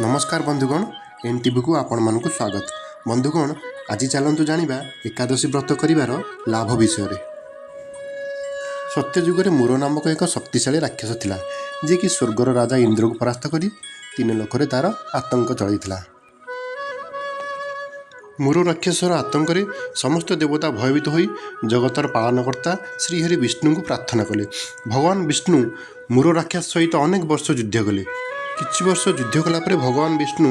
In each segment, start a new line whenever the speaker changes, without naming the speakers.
नमस्कार बंधुगण एनटीवी को आपण मानक स्वागत। बंधुगण आज चलतु जानिबा एकादशी व्रत करिवार लाभ विषय रे। सत्ययुग मूर नामक एक शक्तिशाली राक्षस थिला जे कि स्वर्गर राजा इंद्र को परास्त करी 3 लोकरे तार आतंक चलैथिला। मूर राक्षसर आतंक रे समस्त देवता भयभीत होई जगतर पालनकर्ता श्रीहरि विष्णु को प्रार्थना कले। भगवान विष्णु मूर राक्षस सहित अनेक वर्ष युद्ध कले। किछि वर्ष युद्ध कलापर भगवान विष्णु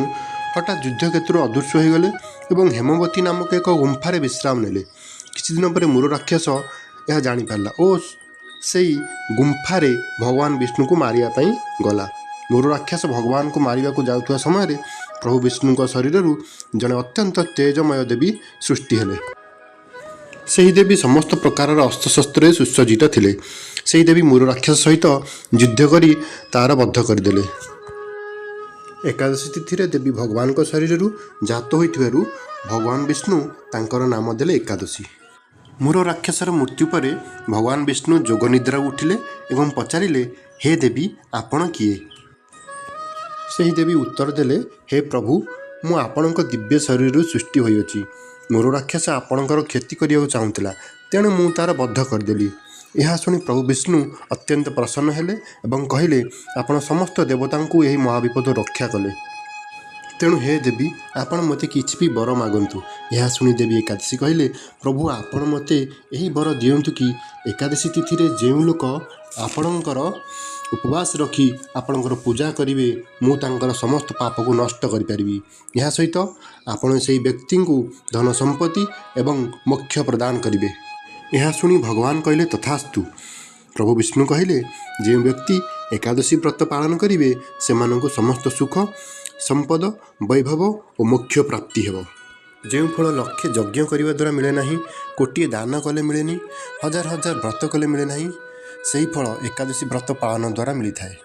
हठात युद्ध क्षेत्र अदृश्य हो गले और हेमवती नामक एक गुंफार विश्राम नेले। किछि दिन पर मूर राक्षस यह जानीपारा और से गुंफारे भगवान विष्णु को मारिया गला। मूर राक्षस भगवान को मारिया को जाउथुवा समय प्रभु विष्णु शरीर जड़े अत्यंत तेजमय देवी सृष्टि हेले। ସେହି ଦେବୀ ସମସ୍ତ ପ୍ରକାରର ଅସ୍ତ୍ରଶସ୍ତ୍ରରେ ସୁସଜ୍ଜିତ ଥିଲେ। ସେହି ଦେବୀ मूर राक्षस सहित युद्ध କରି तार बद्ध କରିଦେଲେ। एकादशी तिथि देवी भगवान को शरीर जात होइथिबारु भगवान विष्णु तांकर नाम देले एकादशी। मूर राक्षसर मृत्यु पर भगवान विष्णु जोग निद्रा उठिले एवं पचारिले, हे देवी आपण किए? सही देवी उत्तर देले, हे प्रभु मु आपणक दिव्य शरीर सृष्टि होइछि। मूर राक्षस आपणकर क्षति करिया चाहुतिला तेणु मु तार बद्ध करदेली। यह शुणी प्रभु विष्णु अत्यंत प्रसन्न हेले एवं कहिले, आपण समस्त देवता को यही महाविपद रक्षा कले तेणु हे देवी आपण मते किछि भी वर मागंतु। यह शुणी देवी एकादशी कहिले, प्रभु आपण मते यही वर दियंतु कि एकादशी तिथि रे जेउ लोक आपणकर उपवास रखी आपणकर पूजा करिवे मु तांकर समस्त पाप को नष्ट करि परिबी। यह सहित आपण सेही व्यक्ति को धन संपत्ति एवं मोक्ष प्रदान करिवे। यह शुणी भगवान कहले, तथास्तु। प्रभु विष्णु कहले, जे व्यक्ति एकादशी व्रत पालन करिवे सेमानंको समस्त सुख संपद वैभव और मोक्ष प्राप्ति हेबो। जो फल लक्षे यज्ञ करने द्वारा मिले नहीं, कोटिए दान कले मिलेनी, हजार हजार व्रत कले मिले नहीं, सही फल एकादशी व्रत पालन द्वारा मिली थाए।